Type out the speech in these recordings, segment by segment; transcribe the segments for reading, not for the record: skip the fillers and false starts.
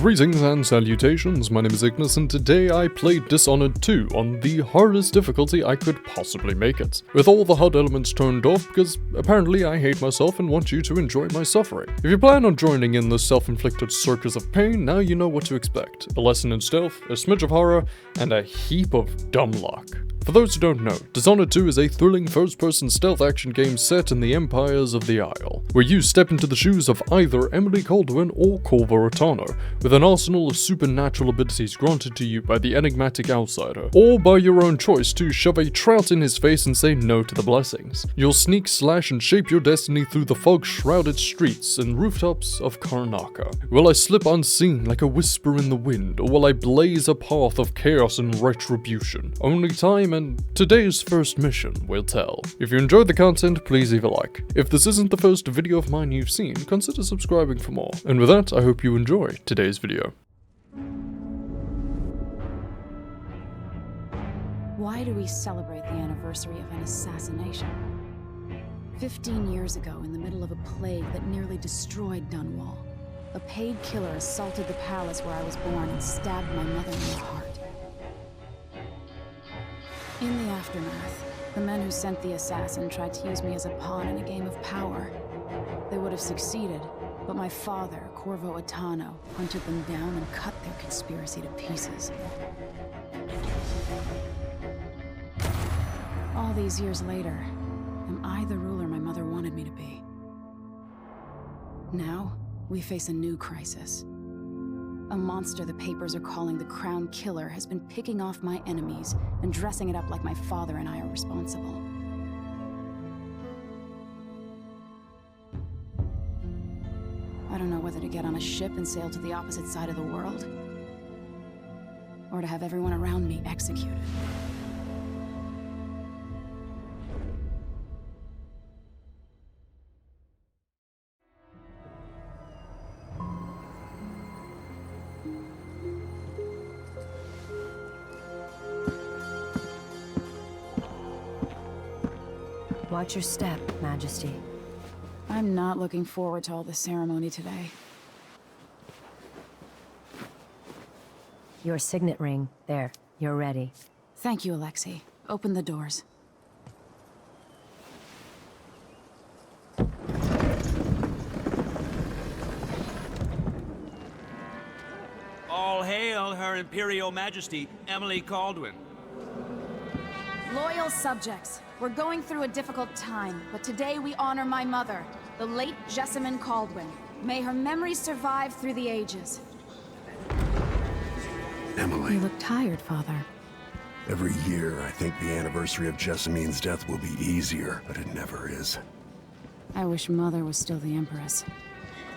Greetings and salutations, my name is Ignis and today I played Dishonored 2 on the hardest difficulty I could possibly make it, with all the HUD elements turned off because apparently I hate myself and want you to enjoy my suffering. If you plan on joining in the self-inflicted circus of pain, now you know what to expect. A lesson in stealth, a smidge of horror, and a heap of dumb luck. For those who don't know, Dishonored 2 is a thrilling first-person stealth action game set in the Empires of the Isle, where you step into the shoes of either Emily Kaldwin or Corvo Attano, with an arsenal of supernatural abilities granted to you by the enigmatic outsider, or by your own choice to shove a trout in his face and say no to the blessings. You'll sneak, slash, and shape your destiny through the fog-shrouded streets and rooftops of Karnaca. Will I slip unseen like a whisper in the wind, or will I blaze a path of chaos and retribution? Only time and today's first mission will tell. If you enjoyed the content, please leave a like. If this isn't the first video of mine you've seen, consider subscribing for more. And with that, I hope you enjoy today's video. Why do we celebrate the anniversary of an assassination? 15 years ago, in the middle of a plague that nearly destroyed Dunwall, a paid killer assaulted the palace where I was born and stabbed my mother in the heart. In the aftermath, the men who sent the assassin tried to use me as a pawn in a game of power. They would have succeeded, but my father, Corvo Attano, hunted them down and cut their conspiracy to pieces. All these years later, am I the ruler my mother wanted me to be? Now, we face a new crisis. A monster the papers are calling the Crown Killer has been picking off my enemies and dressing it up like my father and I are responsible. I don't know whether to get on a ship and sail to the opposite side of the world, or to have everyone around me executed. Watch your step, Majesty. I'm not looking forward to all the ceremony today. Your signet ring. There. You're ready. Thank you, Alexei. Open the doors. All hail Her Imperial Majesty, Emily Kaldwin. Loyal subjects, we're going through a difficult time, but today we honor my mother, the late Jessamine Kaldwin. May her memory survive through the ages. Emily. You look tired, Father. Every year, I think the anniversary of Jessamine's death will be easier, but it never is. I wish Mother was still the Empress.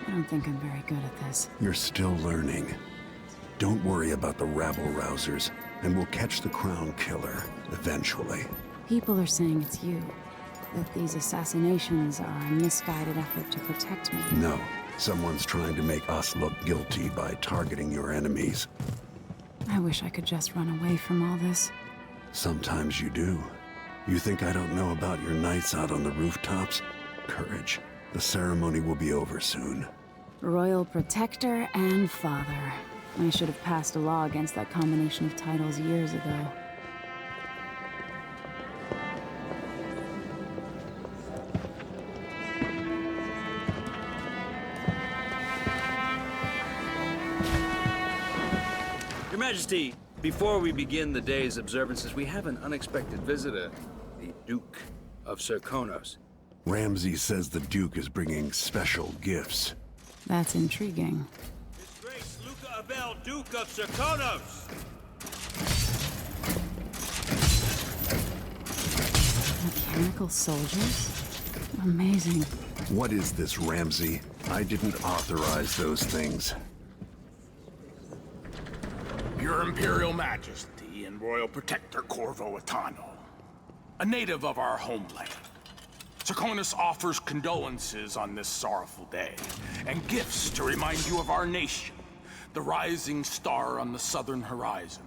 I don't think I'm very good at this. You're still learning. Don't worry about the rabble-rousers, and we'll catch the Crown Killer, eventually. People are saying it's you. That these assassinations are a misguided effort to protect me. No. Someone's trying to make us look guilty by targeting your enemies. I wish I could just run away from all this. Sometimes you do. You think I don't know about your nights out on the rooftops? Courage. The ceremony will be over soon. Royal Protector and Father. I should have passed a law against that combination of titles years ago. Your Majesty, before we begin the day's observances, we have an unexpected visitor, the Duke of Circonos. Ramsay says the Duke is bringing special gifts. That's intriguing. His Grace Luca Abel, Duke of Circonos! Mechanical soldiers? Amazing. What is this, Ramsay? I didn't authorize those things. Your Imperial Majesty and Royal Protector Corvo Attano, a native of our homeland. Circonos offers condolences on this sorrowful day, and gifts to remind you of our nation, the rising star on the southern horizon.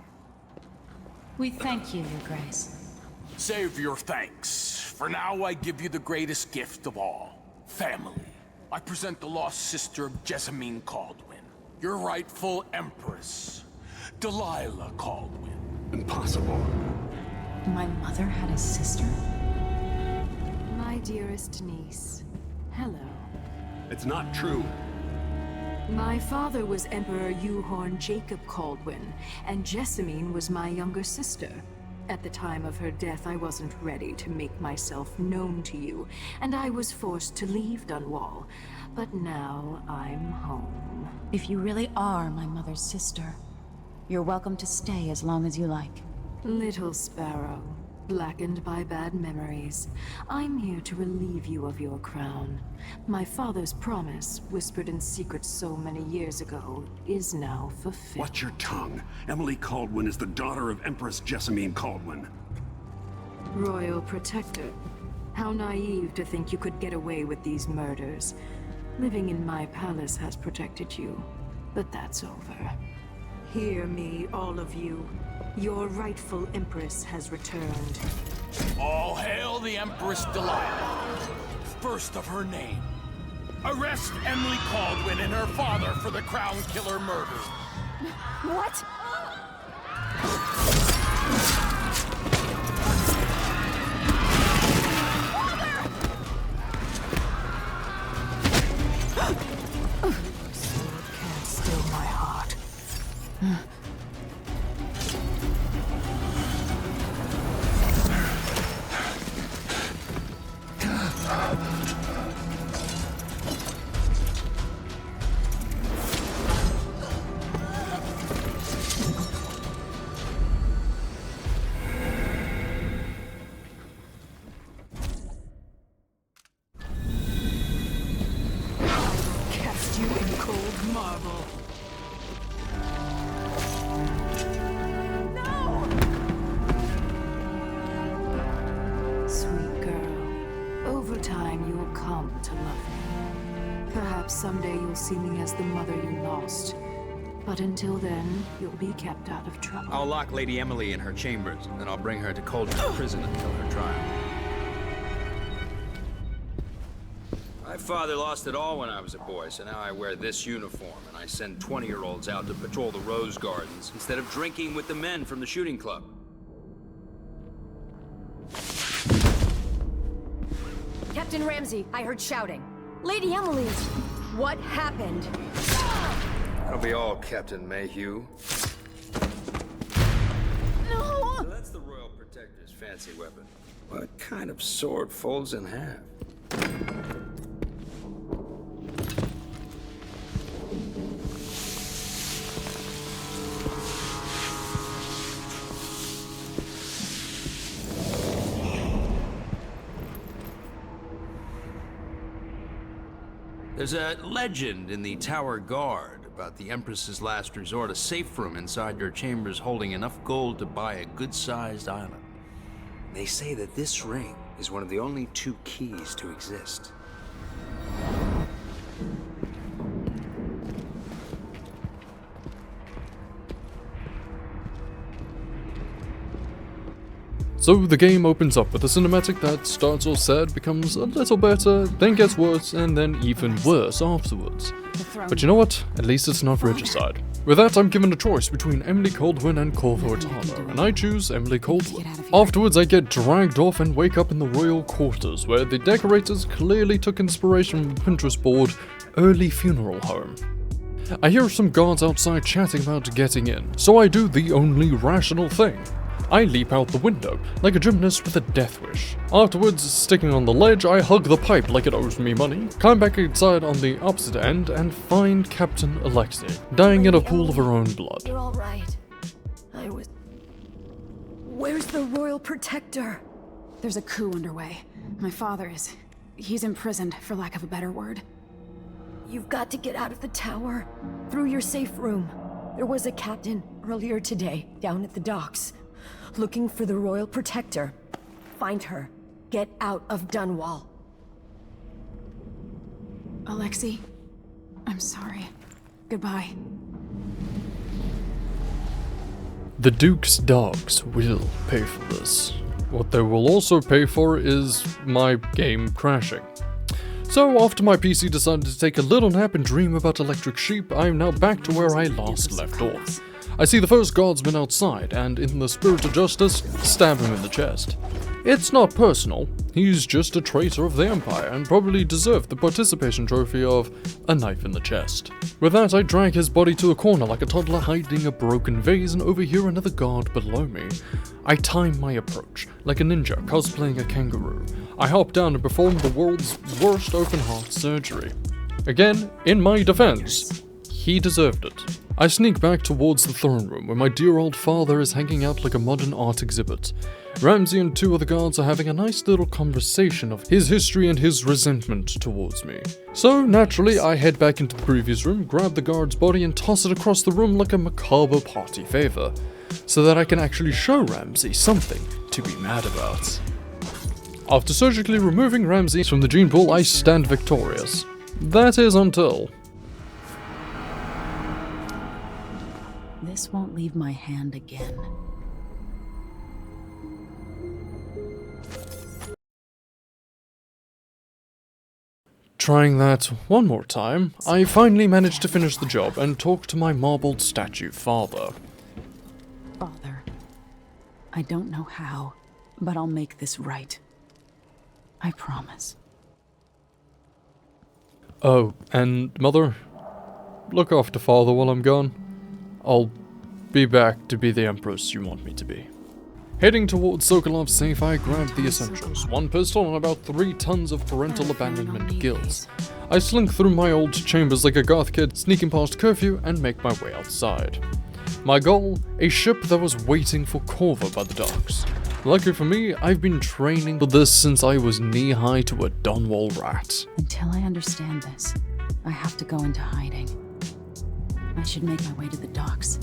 We thank you, Your Grace. Save your thanks. For now, I give you the greatest gift of all, family. I present the lost sister of Jessamine Kaldwin, your rightful empress, Delilah Kaldwin. Impossible. My mother had a sister? My dearest niece, hello. It's not true. My father was Emperor Yuhorn Jacob Kaldwin, and Jessamine was my younger sister. At the time of her death, I wasn't ready to make myself known to you, and I was forced to leave Dunwall. But now I'm home. If you really are my mother's sister, you're welcome to stay as long as you like. Little sparrow, blackened by bad memories, I'm here to relieve you of your crown. My father's promise, whispered in secret so many years ago, is now fulfilled. Watch your tongue. Emily Kaldwin is the daughter of Empress Jessamine Kaldwin. Royal Protector. How naive to think you could get away with these murders. Living in my palace has protected you, but that's over. Hear me, all of you. Your rightful Empress has returned. All hail the Empress Delilah, first of her name. Arrest Emily Kaldwin and her father for the Crown Killer murder. What? Sword can't still my heart. Cast you in cold marble. Sweet girl, over time you will come to love me. Perhaps someday you'll see me as the mother you lost. But until then, you'll be kept out of trouble. I'll lock Lady Emily in her chambers, then I'll bring her to Cauldron Prison until her trial. My father lost it all when I was a boy, so now I wear this uniform, and I send 20-year-olds out to patrol the rose gardens instead of drinking with the men from the shooting club. Captain Ramsey, I heard shouting. Lady Emily, what happened? That'll be all, Captain Mayhew. No! So that's the Royal Protector's fancy weapon. What kind of sword folds in half? There's a legend in the Tower Guard about the Empress's last resort, a safe room inside your chambers holding enough gold to buy a good-sized island. They say that this ring is one of the only 2 keys to exist. So the game opens up with a cinematic that starts all sad, becomes a little better, then gets worse, and then even worse afterwards. But you know what? At least it's not regicide. With that, I'm given a choice between Emily Kaldwin and Corvo Attano, and I choose Emily Kaldwin. Afterwards, I get dragged off and wake up in the royal quarters, where the decorators clearly took inspiration from the Pinterest board Early Funeral Home. I hear some guards outside chatting about getting in, so I do the only rational thing. I leap out the window, like a gymnast with a death wish. Afterwards, sticking on the ledge, I hug the pipe like it owes me money, climb back inside on the opposite end, and find Captain Alexei, dying in a pool of her own blood. You're all right. Where's the Royal Protector? There's a coup underway. My father is... he's imprisoned, for lack of a better word. You've got to get out of the tower. Through your safe room. There was a captain earlier today, down at the docks. Looking for the Royal Protector. Find her. Get out of Dunwall. Alexei, I'm sorry. Goodbye. The Duke's dogs will pay for this. What they will also pay for is my game crashing. So after my PC decided to take a little nap and dream about electric sheep, I am now back to where I last left off. I see the first guardsman outside, and in the spirit of justice, stab him in the chest. It's not personal, he's just a traitor of the Empire, and probably deserved the participation trophy of a knife in the chest. With that, I drag his body to a corner like a toddler hiding a broken vase and overhear another guard below me. I time my approach, like a ninja cosplaying a kangaroo. I hop down and perform the world's worst open heart surgery. Again, in my defense, he deserved it. I sneak back towards the throne room where my dear old father is hanging out like a modern art exhibit. Ramsey and two other guards are having a nice little conversation of his history and his resentment towards me. So naturally, I head back into the previous room, grab the guard's body and toss it across the room like a macabre party favor, so that I can actually show Ramsey something to be mad about. After surgically removing Ramsey from the gene pool, I stand victorious. That is until... This won't leave my hand again. Trying that one more time, I finally managed to finish the job and talk to my marbled statue father. Father, I don't know how, but I'll make this right. I promise. Oh, and Mother, look after Father while I'm gone. I'll be back to be the Empress you want me to be. Heading towards Sokolov's safe, I grabbed the essentials, one pistol and about 3 tons of parental abandonment gills. I slink through my old chambers like a goth kid, sneaking past curfew and make my way outside. My goal, a ship that was waiting for Corvo by the docks. Lucky for me, I've been training for this since I was knee-high to a Dunwall rat. Until I understand this, I have to go into hiding. I should make my way to the docks.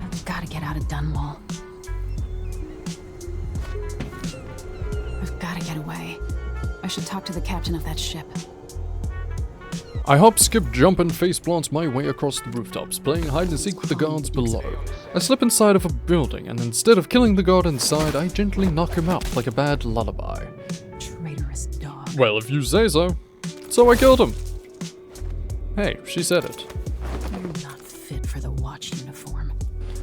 I've got to get out of Dunwall. I've got to get away. I should talk to the captain of that ship. I hop, skip, jump, and face plant my way across the rooftops, playing hide and seek with the guards below. I slip inside of a building, and instead of killing the guard inside, I gently knock him out like a bad lullaby. Traitorous dog. Well, if you say so. So I killed him. Hey, she said it. You're not fit for the watch uniform.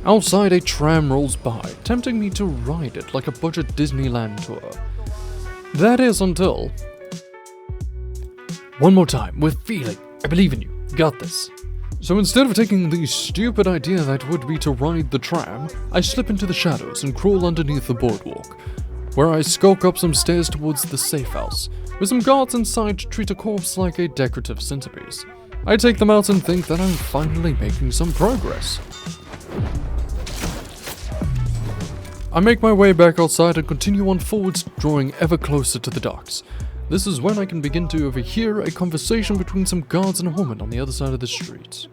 Outside, a tram rolls by, tempting me to ride it like a budget Disneyland tour. That is until... One more time, with feeling. I believe in you. Got this. So instead of taking the stupid idea that would be to ride the tram, I slip into the shadows and crawl underneath the boardwalk, where I skulk up some stairs towards the safe house, with some guards inside to treat a corpse like a decorative centerpiece. I take them out and think that I'm finally making some progress. I make my way back outside and continue on forwards, drawing ever closer to the docks. This is when I can begin to overhear a conversation between some guards and a woman on the other side of the street.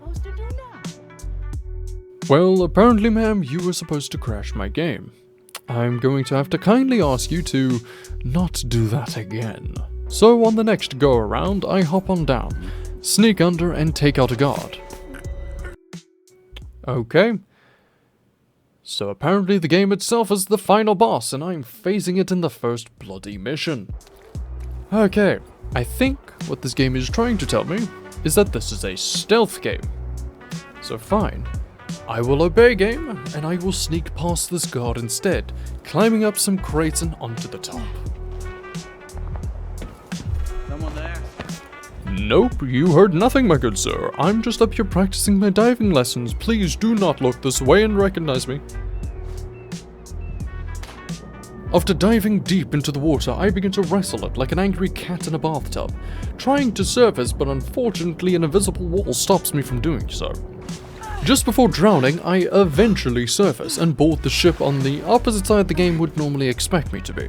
Well, apparently, ma'am, you were supposed to crash my game. I'm going to have to kindly ask you to not do that again. So on the next go-around, I hop on down, sneak under, and take out a guard. Okay. So apparently the game itself is the final boss, and I'm facing it in the first bloody mission. Okay, I think what this game is trying to tell me is that this is a stealth game. So fine, I will obey game, and I will sneak past this guard instead, climbing up some crates and onto the top. Someone there? Nope, you heard nothing, my good sir. I'm just up here practicing my diving lessons. Please do not look this way and recognize me. After diving deep into the water, I begin to wrestle it like an angry cat in a bathtub, trying to surface, but unfortunately an invisible wall stops me from doing so. Just before drowning, I eventually surface and board the ship on the opposite side the game would normally expect me to be.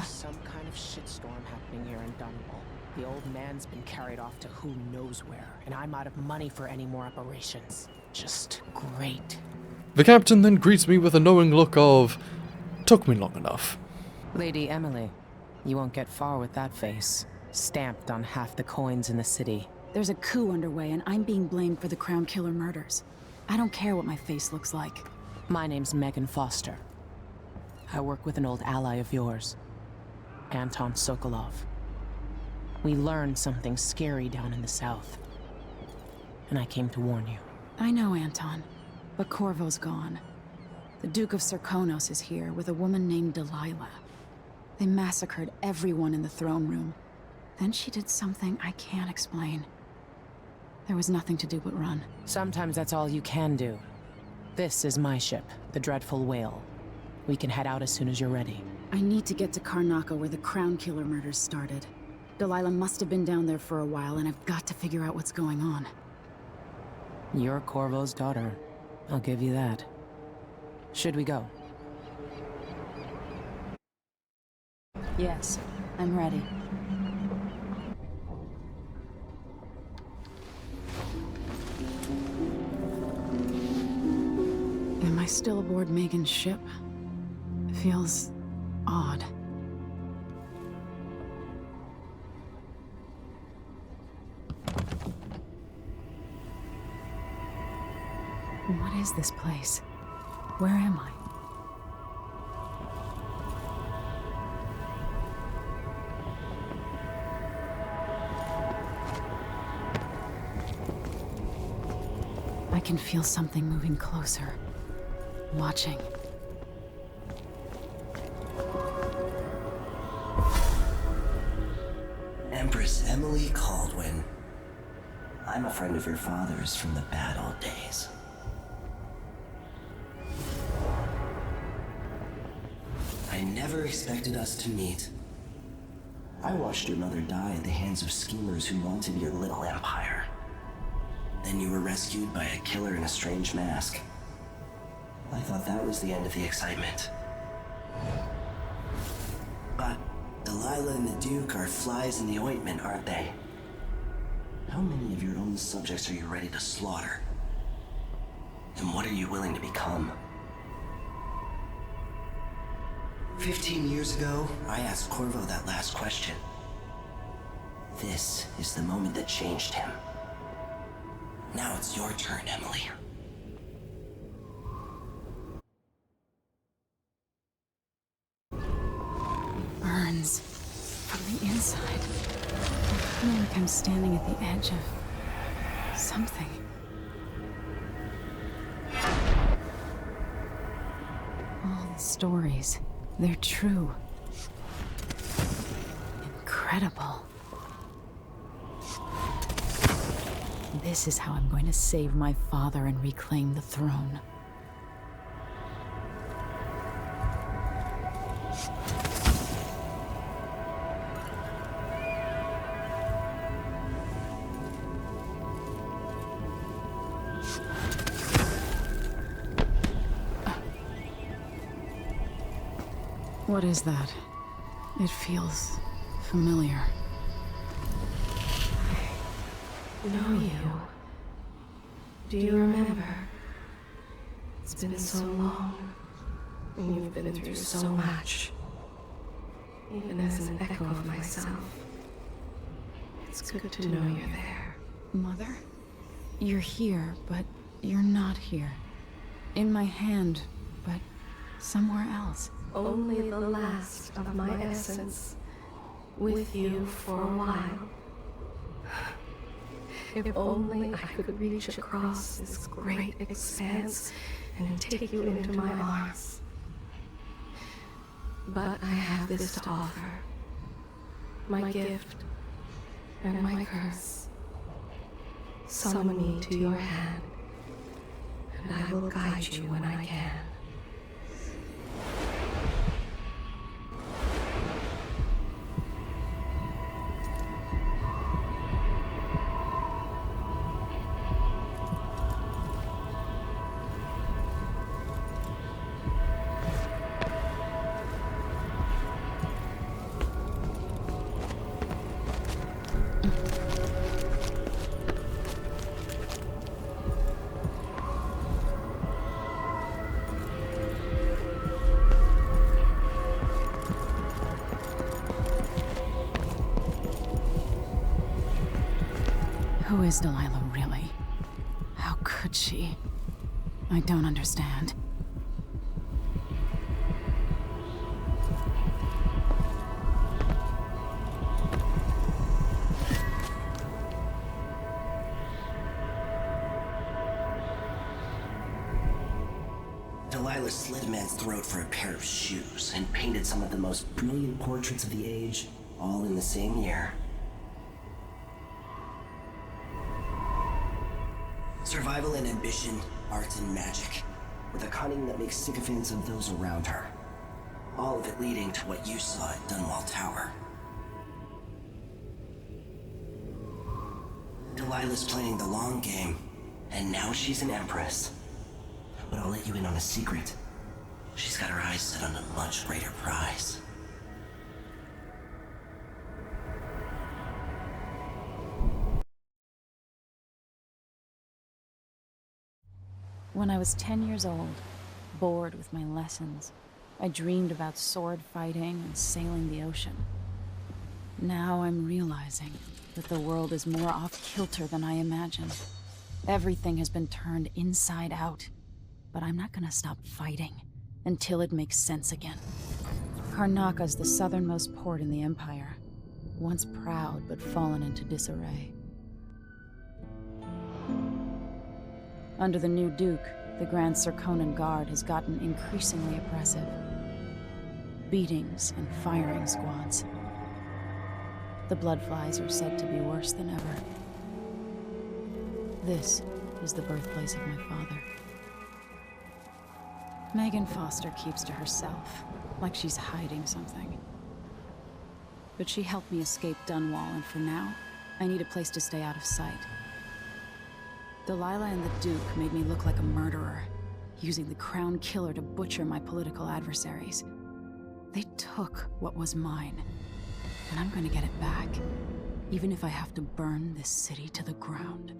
Some kind of shitstorm happening here in Dunwall. The old man's been carried off to who knows where, and I'm out of money for any more operations. Just great. The captain then greets me with a knowing look of, took me long enough. Lady Emily, you won't get far with that face. Stamped on half the coins in the city. There's a coup underway and I'm being blamed for the Crown Killer murders. I don't care what my face looks like. My name's Megan Foster. I work with an old ally of yours, Anton Sokolov. We learned something scary down in the south, and I came to warn you. I know, Anton, but Corvo's gone. The Duke of Circonos is here with a woman named Delilah. They massacred everyone in the throne room. Then she did something I can't explain. There was nothing to do but run. Sometimes that's all you can do. This is my ship, the Dreadful Whale. We can head out as soon as you're ready. I need to get to Karnaca where the Crown Killer murders started. Delilah must have been down there for a while, and I've got to figure out what's going on. You're Corvo's daughter. I'll give you that. Should we go? Yes, I'm ready. Am I still aboard Megan's ship? It feels odd. What is this place? Where am I? I can feel something moving closer. Watching. Empress Emily Kaldwin. I'm a friend of your father's from the bad old days. I never expected us to meet. I watched your mother die at the hands of schemers who wanted your little empire. Then you were rescued by a killer in a strange mask. I thought that was the end of the excitement. But Delilah and the Duke are flies in the ointment, aren't they? How many of your own subjects are you ready to slaughter? And what are you willing to become? 15 years ago, I asked Corvo that last question. This is the moment that changed him. Now it's your turn, Emily. Burns from the inside. I feel like I'm standing at the edge of something. All the stories, they're true. Incredible. This is how I'm going to save my father and reclaim the throne. What is that? It feels familiar. Know you. Do you remember? It's been so long, and you've been through so much. Even as an echo of myself, it's good to know you're there. Mother? You're here, but you're not here. In my hand, but somewhere else. Only the last of my essence, with you for a while. If only I could reach across this great expanse and take you into my arms. But I have this to offer. My gift and my curse. Summon me to your hand, and I will guide you when I can. Who is Delilah really? How could she? I don't understand. Delilah slit a man's throat for a pair of shoes and painted some of the most brilliant portraits of the age, all in the same year. Survival and ambition, art and magic, with a cunning that makes sycophants of those around her. All of it leading to what you saw at Dunwall Tower. Delilah's playing the long game, and now she's an empress. But I'll let you in on a secret. She's got her eyes set on a much greater prize. When I was 10 years old, bored with my lessons, I dreamed about sword fighting and sailing the ocean. Now I'm realizing that the world is more off-kilter than I imagined. Everything has been turned inside out, but I'm not gonna stop fighting until it makes sense again. Karnaca is the southernmost port in the Empire, once proud but fallen into disarray. Under the new Duke, the Grand Circonan Guard has gotten increasingly oppressive. Beatings and firing squads. The Bloodflies are said to be worse than ever. This is the birthplace of my father. Megan Foster keeps to herself, like she's hiding something. But she helped me escape Dunwall, and for now, I need a place to stay out of sight. Delilah and the Duke made me look like a murderer, using the Crown Killer to butcher my political adversaries. They took what was mine, and I'm gonna get it back, even if I have to burn this city to the ground.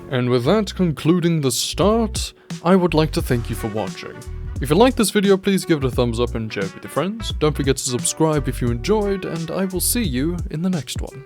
And with that concluding the start, I would like to thank you for watching. If you liked this video, please give it a thumbs up and share it with your friends. Don't forget to subscribe if you enjoyed, and I will see you in the next one.